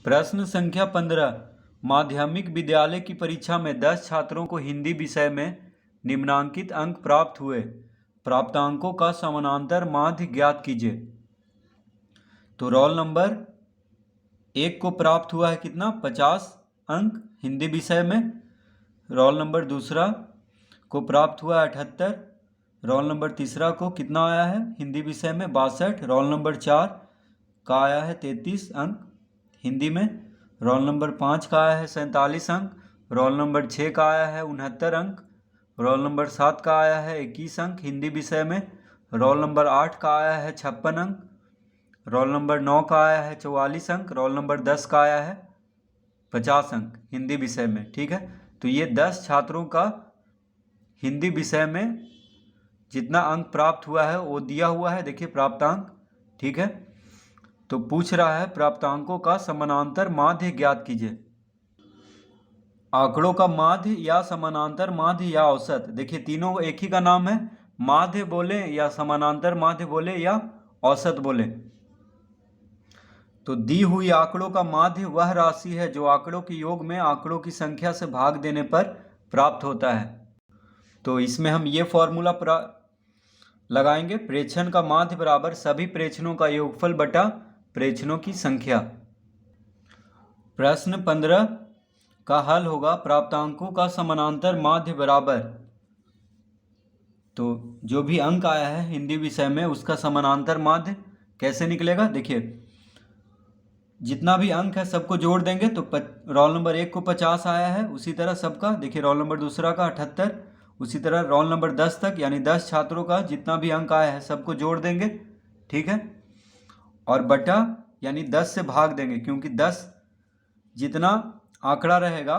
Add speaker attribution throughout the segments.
Speaker 1: प्रश्न संख्या 15। माध्यमिक विद्यालय की परीक्षा में 10 छात्रों को हिंदी विषय में निम्नांकित अंक प्राप्त हुए। प्राप्तांकों का समानांतर माध्य ज्ञात कीजिए। तो रोल नंबर 1 को प्राप्त हुआ है कितना, 50 अंक हिंदी विषय में। रोल नंबर दूसरा को प्राप्त हुआ है 78। रोल नंबर तीसरा को कितना आया है हिंदी विषय में, 62। रोल नंबर 4 का आया है 33 अंक हिंदी में। रोल नंबर 5 का आया है 47 अंक। रोल नंबर 6 का आया है 69 अंक। रोल नंबर 7 का आया है 21 अंक हिंदी विषय में। रोल नंबर 8 का आया है 56 अंक। रोल नंबर 9 का आया है 44 अंक। रोल नंबर 10 का आया है 50 अंक हिंदी विषय में। ठीक है, तो ये 10 छात्रों का हिंदी विषय में जितना अंक प्राप्त हुआ है वो दिया हुआ है, देखिए प्राप्तांक। ठीक है, तो पूछ रहा है प्राप्तांकों का समानांतर माध्य ज्ञात कीजिए। आंकड़ों का माध्य या समानांतर माध्य या औसत, देखिए तीनों एक ही का नाम है। माध्य बोले या समानांतर माध्य बोले या औसत बोले, तो दी हुई आंकड़ों का माध्य वह राशि है जो आंकड़ों के योग में आंकड़ों की संख्या से भाग देने पर प्राप्त होता है। तो इसमें हम ये फॉर्मूला लगाएंगे, प्रेक्षण का माध्य बराबर सभी प्रेक्षणों का योगफल बटा प्रेक्षणों की संख्या। प्रश्न 15 का हल होगा प्राप्तांकों का समानांतर माध्य बराबर, तो जो भी अंक आया है हिंदी विषय में उसका समानांतर माध्य कैसे निकलेगा, देखिए जितना भी अंक है सबको जोड़ देंगे। तो रोल नंबर 1 को 50 आया है, उसी तरह सबका, देखिए रोल नंबर दूसरा का 78, उसी तरह रोल नंबर 10 तक, यानी 10 छात्रों का जितना भी अंक आया है सबको जोड़ देंगे। ठीक है, और बटा यानी 10 से भाग देंगे, क्योंकि 10 जितना आंकड़ा रहेगा,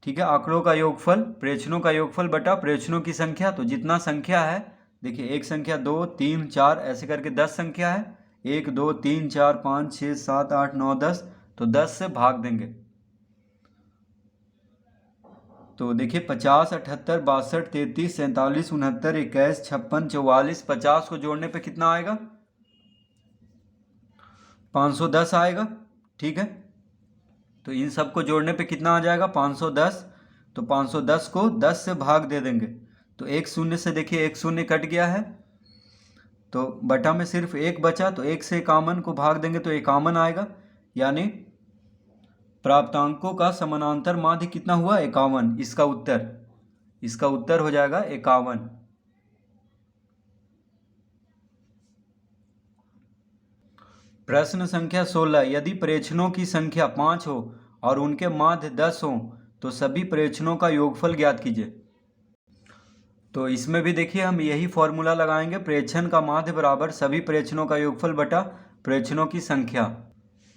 Speaker 1: ठीक है, आंकड़ों का योगफल, प्रेक्षणों का योगफल बटा प्रेक्षणों की संख्या। तो जितना संख्या है, देखिए एक संख्या 2 3 4 ऐसे करके 10 संख्या है, 1 2 3 4 5 6 7 8 9 10, तो 10 से भाग देंगे। तो देखिए 50 78 62 33 47 69 21 56 44, 50 को जोड़ने पे कितना आएगा, 510 आएगा। ठीक है, तो इन सब को जोड़ने पे कितना आ जाएगा, 510। तो 510 को 10 से भाग दे देंगे, तो एक शून्य से देखिए एक शून्य कट गया है, तो बटा में सिर्फ एक बचा, तो एक से 51 को भाग देंगे तो 51 आएगा। यानी प्राप्तांकों का समानांतर माध्य कितना हुआ, 51। इसका उत्तर हो जाएगा 51। प्रश्न संख्या 16। यदि प्रेक्षणों की संख्या 5 हो और उनके माध्य 10 हो तो सभी प्रेक्षणों का योगफल ज्ञात कीजिए। तो इसमें भी देखिए हम यही फॉर्मूला लगाएंगे, प्रेक्षण का माध्य बराबर सभी प्रेक्षणों का योगफल बटा प्रेक्षणों की संख्या।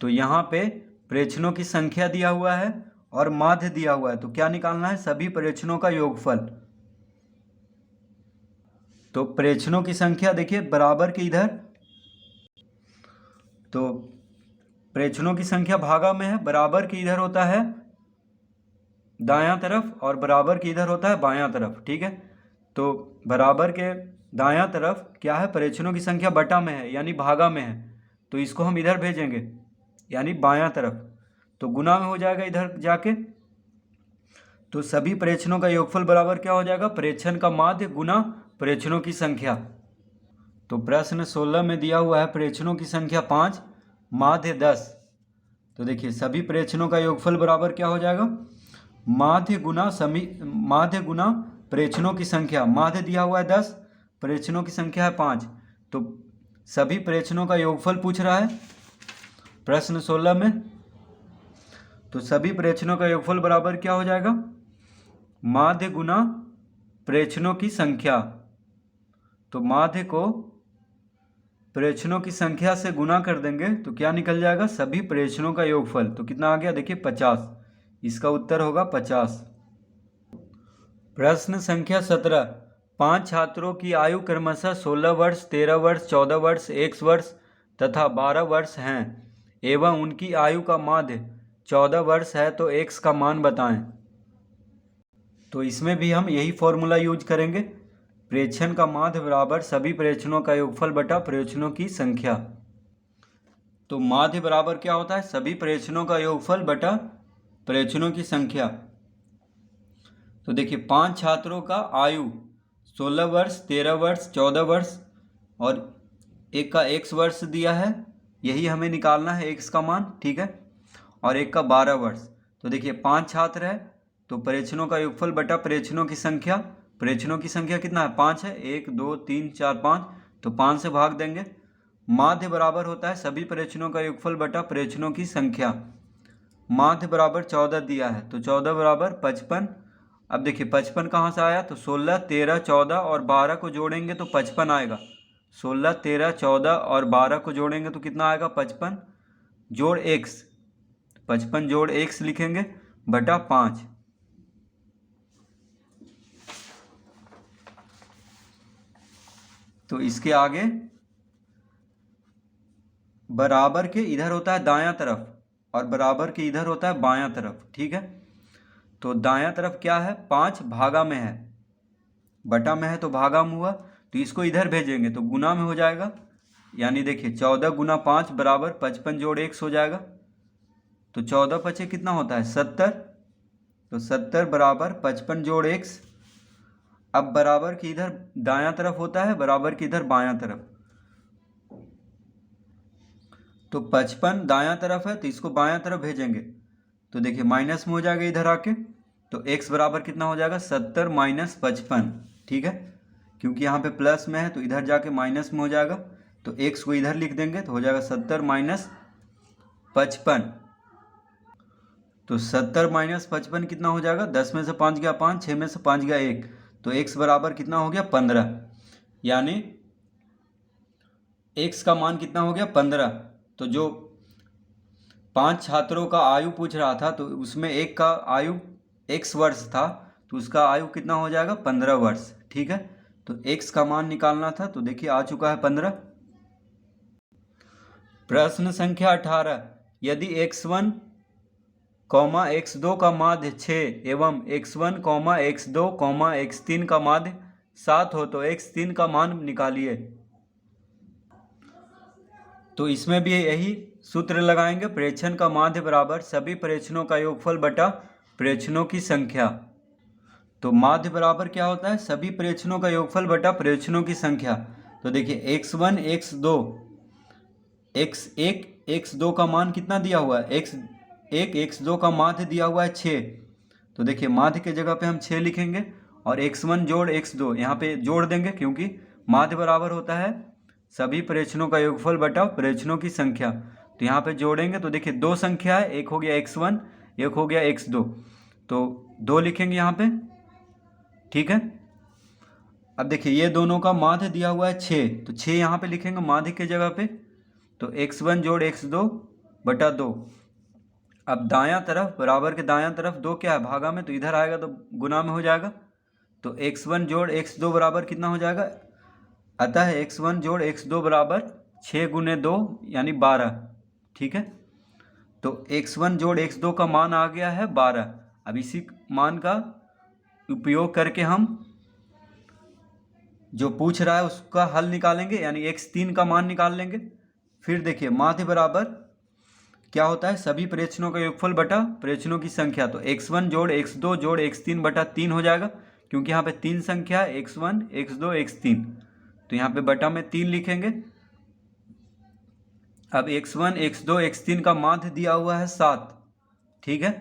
Speaker 1: तो यहाँ पे प्रेक्षणों की संख्या दिया हुआ है और माध्य दिया हुआ है, तो क्या निकालना है, सभी प्रेक्षणों का योगफल। तो प्रेक्षणों की संख्या देखिए बराबर के इधर, तो प्रेक्षणों की संख्या भागा में है, बराबर के इधर होता है दायां तरफ और बराबर के इधर होता है बायां तरफ। ठीक है, तो बराबर के दायां तरफ क्या है, प्रेक्षणों की संख्या बटा में है यानी भागा में है, तो इसको हम इधर भेजेंगे यानी बायां तरफ, तो गुना में हो जाएगा इधर जाके। तो सभी प्रेक्षणों का योगफल बराबर क्या हो जाएगा, प्रेक्षण का माध्य गुना प्रेक्षणों की संख्या। तो प्रश्न 16 में दिया हुआ है प्रेक्षणों की संख्या 5, माध्य 10। तो देखिए सभी प्रेक्षणों का योगफल बराबर क्या हो जाएगा, माध्य गुना प्रेक्षणों की संख्या। माध्य दिया हुआ है 10, प्रेक्षणों की संख्या है 5, तो सभी प्रेक्षणों का योगफल पूछ रहा है प्रश्न 16 में। तो सभी प्रेक्षणों का योगफल बराबर क्या हो जाएगा, माध्य गुना प्रेक्षणों की संख्या। तो माध्य को प्रेक्षणों की संख्या से गुना कर देंगे तो क्या निकल जाएगा, सभी प्रेक्षणों का योगफल। तो कितना आ गया, देखिए 50, इसका उत्तर होगा 50। प्रश्न संख्या 17। 5 छात्रों की आयु क्रमशः 16 वर्ष 13 वर्ष 14 वर्ष 1 वर्ष तथा 12 वर्ष हैं एवं उनकी आयु का माध्य 14 वर्ष है, तो x का मान बताएं। तो इसमें भी हम यही फॉर्मूला यूज करेंगे, प्रेक्षण का माध्य बराबर सभी प्रेक्षणों का योगफल बटा प्रेक्षणों की संख्या। तो माध्य बराबर क्या होता है, सभी प्रेक्षणों का योगफल बटा प्रेक्षणों की संख्या। तो देखिए 5 छात्रों का आयु 16 वर्ष, 13 वर्ष, 14 वर्ष और एक का x वर्ष दिया है, यही हमें निकालना है x का मान, ठीक है। और एक का 12 वर्ष। तो देखिए 5 छात्र है तो प्रेक्षणों का योगफल बटा प्रेक्षणों की संख्या। प्रेक्षणों की संख्या कितना है, 5 है, 1 2 3 4 5, तो 5 से भाग देंगे। माध्य बराबर होता है सभी प्रेक्षणों का योगफल बटा प्रेक्षणों की संख्या। माध्य बराबर 14 दिया है तो 14 बराबर 55। अब देखिए 55 कहाँ से आया, तो 16 13 14 और 12 को जोड़ेंगे तो 55 आएगा। 16 13 14 और 12 को जोड़ेंगे तो कितना आएगा, 55 जोड़ x, 55 जोड़ x लिखेंगे बटा 5। तो इसके आगे बराबर के इधर होता है दायां तरफ और बराबर के इधर होता है बायां तरफ, ठीक है। तो दायां तरफ क्या है, 5 भागा में है, बटा में है तो भागा में हुआ, तो इसको इधर भेजेंगे तो गुना में हो जाएगा। यानी देखिए 14 गुना 5 बराबर 55 जोड़ x हो जाएगा। तो 14 पचे कितना होता है, 70। तो 70 बराबर 55 जोड़ x। अब बराबर की इधर दायां तरफ होता है, बराबर की इधर बायां तरफ। तो 55 दायां तरफ है तो इसको बायां तरफ भेजेंगे तो देखिए माइनस में हो जाएगा इधर आके। तो x बराबर कितना हो जाएगा, 70 माइनस 55, ठीक है। क्योंकि यहाँ पे प्लस में है तो इधर जाके माइनस में हो जाएगा, तो x को इधर लिख देंगे तो हो जाएगा 70 माइनस 55। तो 70 माइनस 55 कितना हो जाएगा, 10 में से 5 गया 5, 6 में से 5 गया 1, तो x बराबर कितना हो गया, 15। यानी x का मान कितना हो गया, 15। तो जो 5 छात्रों का आयु पूछ रहा था तो उसमें एक का आयु x वर्ष था तो उसका आयु कितना हो जाएगा, 15 वर्ष, ठीक है। तो x का मान निकालना था तो देखिए आ चुका है 15। प्रश्न संख्या 18, यदि x1, x2 का माध्य 6 एवं x1, x2, x3 का माध्य 7 हो तो x3 का मान निकालिए। तो इसमें भी यही सूत्र लगाएंगे, प्रेक्षण का माध्य बराबर सभी प्रेक्षणों का योगफल बटा प्रेक्षणों की संख्या। तो माध्य बराबर क्या होता है, सभी प्रेक्षणों का योगफल बटा प्रेक्षणों की संख्या। तो देखिए x1 x2 x1 x2 का मान कितना दिया हुआ है, x1 x2 का माध्य दिया हुआ है 6। तो देखिए माध्य के जगह पे हम 6 लिखेंगे और x1 जोड़ x2 यहाँ पे जोड़ देंगे क्योंकि माध्य बराबर होता है सभी प्रेक्षणों का योगफल बटा प्रेक्षणों की संख्या। तो यहाँ पे जोड़ेंगे तो देखिए 2 संख्या है, एक हो गया x1 एक हो गया x2, तो 2 लिखेंगे यहाँ पे, ठीक है। अब देखिए ये दोनों का माध्य दिया हुआ है 6, तो 6 यहाँ पे लिखेंगे माध्य के जगह पे। तो x1 जोड़ x2 बटा 2। अब दायां तरफ बराबर के दायां तरफ 2 क्या है, भागा में, तो इधर आएगा तो गुना में हो जाएगा। तो x1 जोड़ x2 बराबर कितना हो जाएगा, अतः x1 जोड़ x2 बराबर 6 गुने 2 यानी 12, ठीक है। तो x1 जोड़ x2 का मान आ गया है 12। अब इसी मान का उपयोग करके हम जो पूछ रहा है उसका हल निकालेंगे, यानी x3 का मान निकाल लेंगे। फिर देखिए माध्य बराबर क्या होता है, सभी प्रेक्षणों का योगफल बटा प्रेक्षणों की संख्या। तो x1 जोड़ x2 जोड़ x3 बटा 3 हो जाएगा, क्योंकि यहाँ पे 3 संख्या है, x1 x2 x3, तो यहाँ पे बटा में 3 लिखेंगे। अब x1 x2 x3 का माध्य दिया हुआ है 7, ठीक है।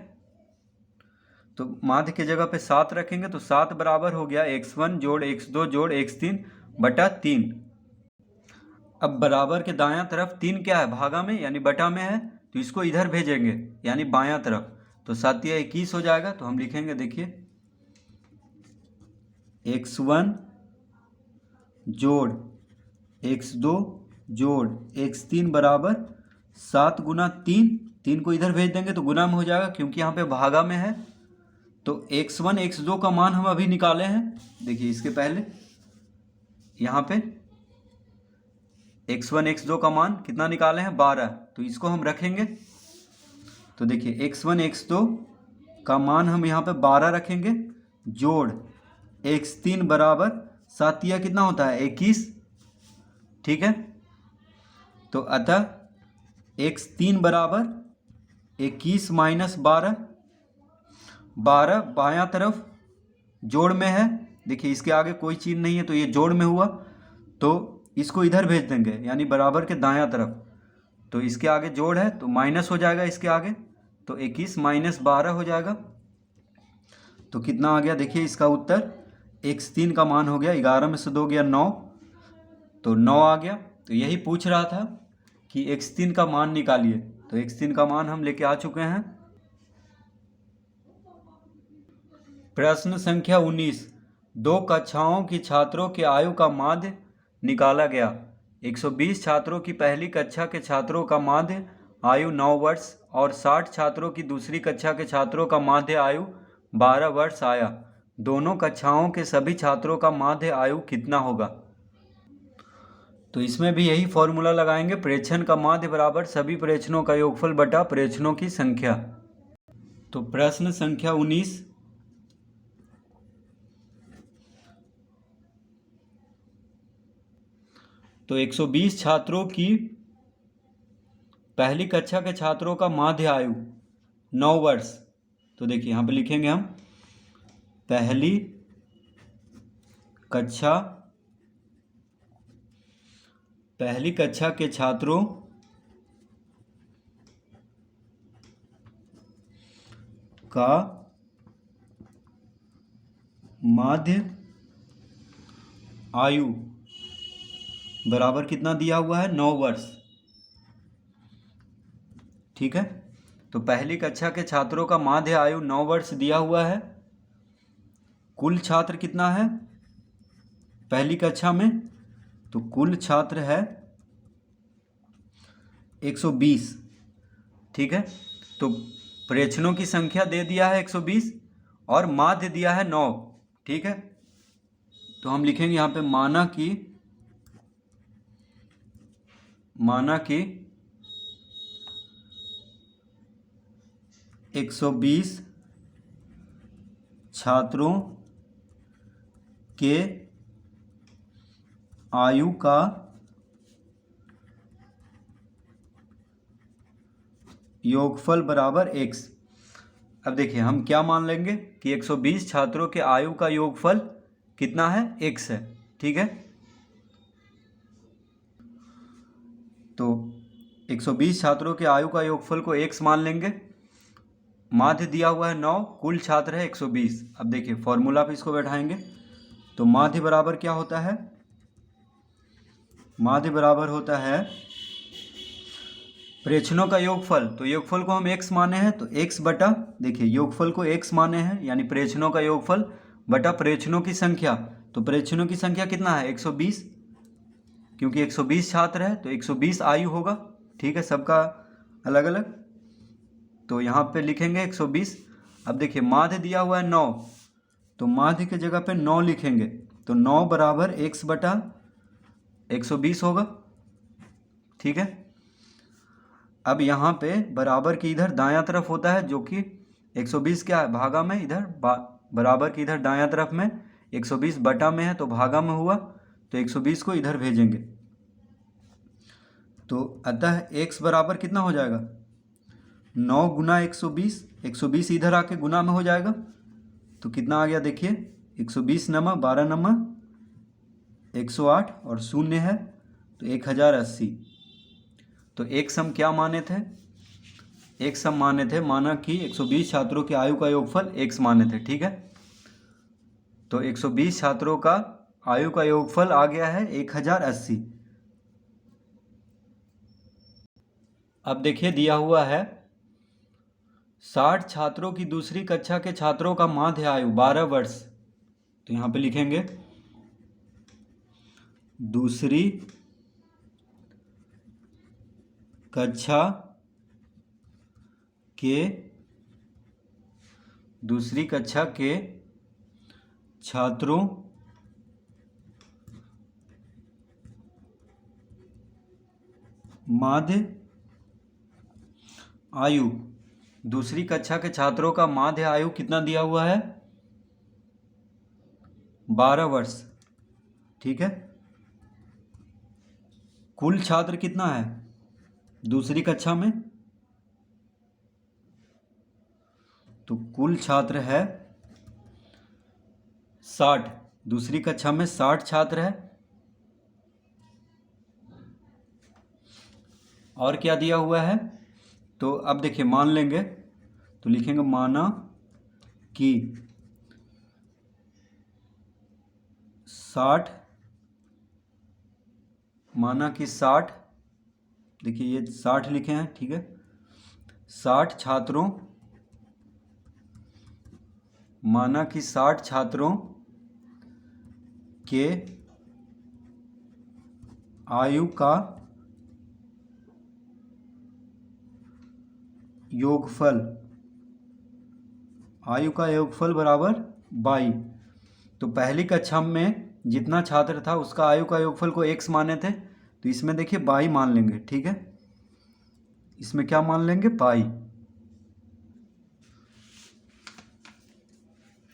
Speaker 1: तो माध्य के जगह पे 7 रखेंगे तो 7 बराबर हो गया x1 जोड़ x2 जोड़ x3 बटा 3। अब बराबर के दायां तरफ 3 क्या है, भागा में यानी बटा में है, तो इसको इधर भेजेंगे यानी बायां तरफ। तो 7 या 21 हो जाएगा। तो हम लिखेंगे देखिए x1 जोड़ x2 जोड़ x3 बराबर 7 गुना 3, 3 को इधर भेज देंगे तो गुना में हो जाएगा क्योंकि यहाँ पे भागा में है। तो x1 x2 का मान हम अभी निकाले हैं, देखिए इसके पहले यहाँ पे x1 x2 का मान कितना निकाले हैं, 12, तो इसको हम रखेंगे। तो देखिए x1 x2 का मान हम यहाँ पे 12 रखेंगे जोड़ x3 बराबर 7 या कितना होता है 21, ठीक है। तो अतः x3 बराबर 21 माइनस 12, 12 बायां तरफ जोड़ में है। देखिए इसके आगे कोई चीज़ नहीं है तो ये जोड़ में हुआ, तो इसको इधर भेज देंगे यानी बराबर के दायां तरफ। तो इसके आगे जोड़ है तो माइनस हो जाएगा इसके आगे, तो 21 माइनस 12 हो जाएगा। तो कितना आ गया देखिए इसका उत्तर, x3 का मान हो गया 11 में से 2 गया 9, तो 9 आ गया। तो यही पूछ रहा था कि x3 का मान निकालिए, तो x3 का मान हम लेके आ चुके हैं। प्रश्न संख्या 19, दो कक्षाओं की छात्रों के आयु का माध्य निकाला गया। 120 छात्रों की पहली कक्षा के छात्रों का माध्य आयु 9 वर्ष और 60 छात्रों की दूसरी कक्षा के छात्रों का माध्य आयु 12 वर्ष आया। दोनों कक्षाओं के सभी छात्रों का माध्य आयु कितना होगा? तो इसमें भी यही फॉर्मूला लगाएंगे, प्रेक्षण का माध्य बराबर सभी प्रेक्षणों का योगफल बटा प्रेक्षणों की संख्या। तो प्रश्न संख्या 19, तो 120 छात्रों की पहली कक्षा के छात्रों का माध्य आयु 9 वर्ष। तो देखिए यहाँ पे लिखेंगे हम पहली कक्षा के छात्रों का माध्य आयु बराबर कितना दिया हुआ है? 9 वर्ष। ठीक है, तो पहली कक्षा के छात्रों का माध्य आयु 9 वर्ष दिया हुआ है। कुल छात्र कितना है पहली कक्षा में? तो कुल छात्र है 120। ठीक है, तो प्रेक्षणों की संख्या दे दिया है 120 और माध्य दिया है 9। ठीक है, तो हम लिखेंगे यहाँ पे माना कि 120 छात्रों के आयु का योगफल बराबर x। अब देखिए हम क्या मान लेंगे कि 120 छात्रों के आयु का योगफल कितना है? x है। ठीक है, तो 120 छात्रों के आयु का योगफल को x मान लेंगे। माध्य दिया हुआ है 9, कुल छात्र है 120। अब देखिए फॉर्मूला पे इसको बैठाएंगे, तो माध्य बराबर क्या होता है? माध्य बराबर होता है प्रेक्षणों का योगफल। तो योगफल को हम x माने हैं तो x बटा, देखिए योगफल को x माने हैं यानी प्रेक्षणों का योगफल बटा प्रेक्षणों की संख्या। तो प्रेक्षणों की संख्या कितना है? 120, क्योंकि 120 छात्र है तो 120 आयु होगा। ठीक है, सबका अलग अलग, तो यहाँ पे लिखेंगे 120। अब देखिए माध्य दिया हुआ है 9, तो माध्य की जगह पे 9 लिखेंगे, तो 9 बराबर x बटा 120 होगा। ठीक है, अब यहाँ पे बराबर की इधर दायां तरफ होता है, जो कि 120 क्या है? भागा में, इधर बराबर की इधर दायां तरफ में 120 बटा में है तो भागा में हुआ, तो 120 को इधर भेजेंगे। तो अतः x बराबर कितना हो जाएगा? 9 गुना 120, 120 इधर आके गुना में हो जाएगा, तो कितना आ गया देखिए 120 नमा 12 नमा 108 और शून्य है तो 1080। तो एक सम क्या माने थे? एक सम माने थे, माना कि 120 छात्रों के आयु का योगफल x माने थे। ठीक है, तो 120 छात्रों का आयु का योगफल आ गया है 1080। अब देखिए दिया हुआ है 60 छात्रों की दूसरी कक्षा के छात्रों का माध्य आयु 12 वर्ष। तो यहाँ पे लिखेंगे दूसरी कक्षा के छात्रों माध्य आयु, दूसरी कक्षा के छात्रों का माध्य आयु कितना दिया हुआ है? 12 वर्ष। ठीक है, कुल छात्र कितना है? दूसरी कक्षा में, तो कुल छात्र है 60। दूसरी कक्षा में 60 छात्र है। और क्या दिया हुआ है, तो अब देखिए मान लेंगे, तो लिखेंगे माना कि 60, माना कि 60, देखिए ये 60 लिखे हैं, ठीक है। 60 छात्रों, माना कि 60 छात्रों के आयु का योगफल, आयु का योगफल बराबर 22। तो पहली कक्षा में जितना छात्र था उसका आयु का योगफल को x माने थे, तो इसमें देखिए 22 मान लेंगे, ठीक है। इसमें क्या मान लेंगे, 22।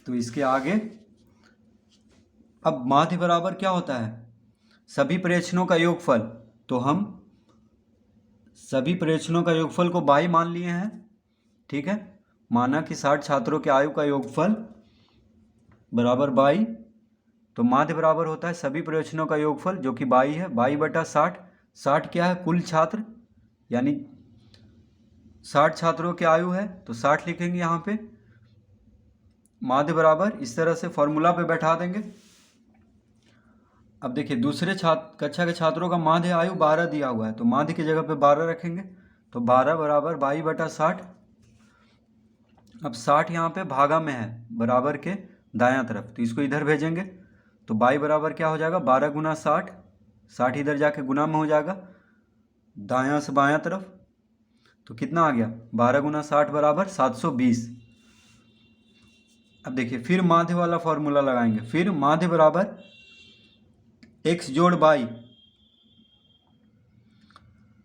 Speaker 1: तो इसके आगे अब माध्य बराबर क्या होता है, सभी प्रेक्षणों का योगफल। तो हम सभी प्रेक्षणों का योगफल को 22 मान लिए हैं, ठीक है। माना कि 60 छात्रों के आयु का योगफल बराबर 22। तो माध्य बराबर होता है सभी प्रेक्षणों का योगफल जो कि 22 है, 22/60। 60 क्या है, कुल छात्र, यानी 60 छात्रों की आयु है, तो 60 लिखेंगे यहाँ पे। माध्य बराबर इस तरह से फॉर्मूला पे बैठा देंगे। अब देखिए दूसरे कक्षा के छात्रों का माध्य आयु 12 दिया हुआ है, तो माध्य की जगह पे 12 रखेंगे, तो 12 बराबर 22/60। अब 60 यहाँ पे भागा में है, बराबर के दायां तरफ, तो इसको इधर भेजेंगे, तो 22 बराबर क्या हो जाएगा, 12 गुना 60। 60 इधर जाके गुना में हो जाएगा दायां से बायां तरफ, तो कितना आ गया, 12 गुना 60 बराबर 720। अब देखिए फिर माध्य वाला फॉर्मूला लगाएंगे, फिर माध्य बराबर x जोड़ y।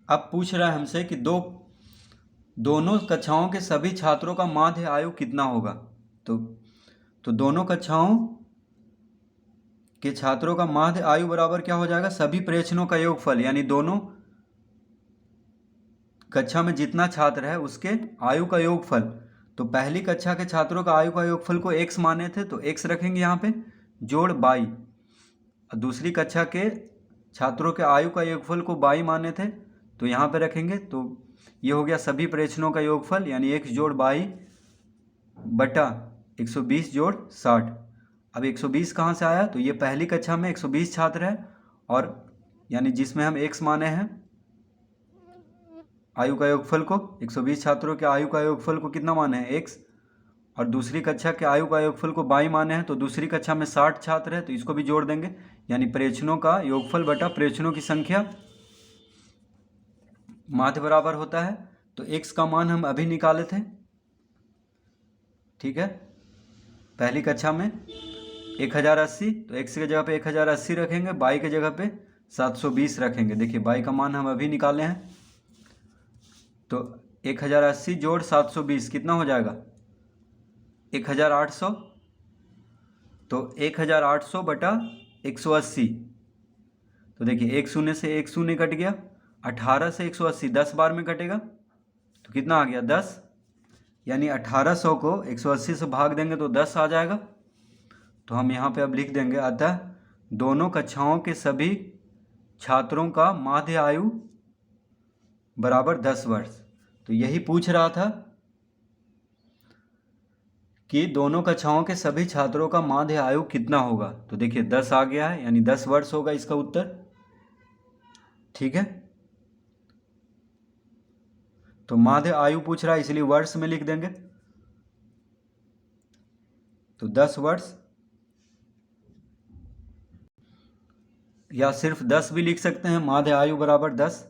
Speaker 1: अब पूछ रहा है हमसे कि दोनों कक्षाओं के सभी छात्रों का माध्य आयु कितना होगा। तो दोनों कक्षाओं के छात्रों का माध्य आयु बराबर क्या हो जाएगा, सभी प्रेक्षणों का योगफल, यानी दोनों कक्षा में जितना छात्र है उसके आयु का योगफल। तो पहली कक्षा के छात्रों का आयु का योगफल को x माने थे, तो x रखेंगे यहाँ पे, जोड़ 22। दूसरी कक्षा के छात्रों के आयु का योगफल को 22 माने थे, तो यहाँ पे रखेंगे, तो ये हो गया सभी प्रेक्षणों का योगफल, यानी x जोड़ 22 बटा 120 जोड़ 60। अब 120 कहाँ से आया, तो ये पहली कक्षा में 120 छात्र है, और यानी जिसमें हम x माने हैं आयु का योगफल को, 120 छात्रों के आयु का योगफल को कितना माने हैं, x, और दूसरी कक्षा के आयु का योगफल को 22 माने हैं, तो दूसरी कक्षा में 60 छात्र है, तो इसको भी जोड़ देंगे, यानी प्रेक्षणों का योगफल बटा प्रेक्षणों की संख्या माध्य बराबर होता है। तो x का मान हम अभी निकाले थे, ठीक है। पहली कक्षा में 1080, तो x की जगह पे 1080 रखेंगे, y की जगह पे 720 रखेंगे। देखिए y का मान हम अभी निकाले हैं, तो 1080 जोड़ 720 कितना हो जाएगा, 1800। तो 1800 बटा 180, तो देखिए एक शून्य से एक शून्य कट गया, 18 से 180 10 बार में कटेगा, तो कितना आ गया 10, यानी 1800 को 180 से भाग देंगे तो 10 आ जाएगा। तो हम यहाँ पे अब लिख देंगे, अतः दोनों कक्षाओं के सभी छात्रों का माध्य आयु बराबर 10 वर्ष। तो यही पूछ रहा था कि दोनों कक्षाओं के सभी छात्रों का माध्य आयु कितना होगा। तो देखिए 10 आ गया है, यानी 10 वर्ष होगा इसका उत्तर, ठीक है। तो माध्य आयु पूछ रहा है इसलिए वर्ष में लिख देंगे, तो 10 वर्ष, या सिर्फ 10 भी लिख सकते हैं, माध्य आयु बराबर 10,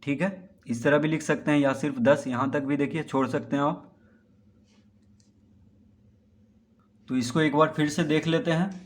Speaker 1: ठीक है। इस तरह भी लिख सकते हैं, या सिर्फ 10, यहाँ तक भी देखिए छोड़ सकते हैं आप। तो इसको एक बार फिर से देख लेते हैं।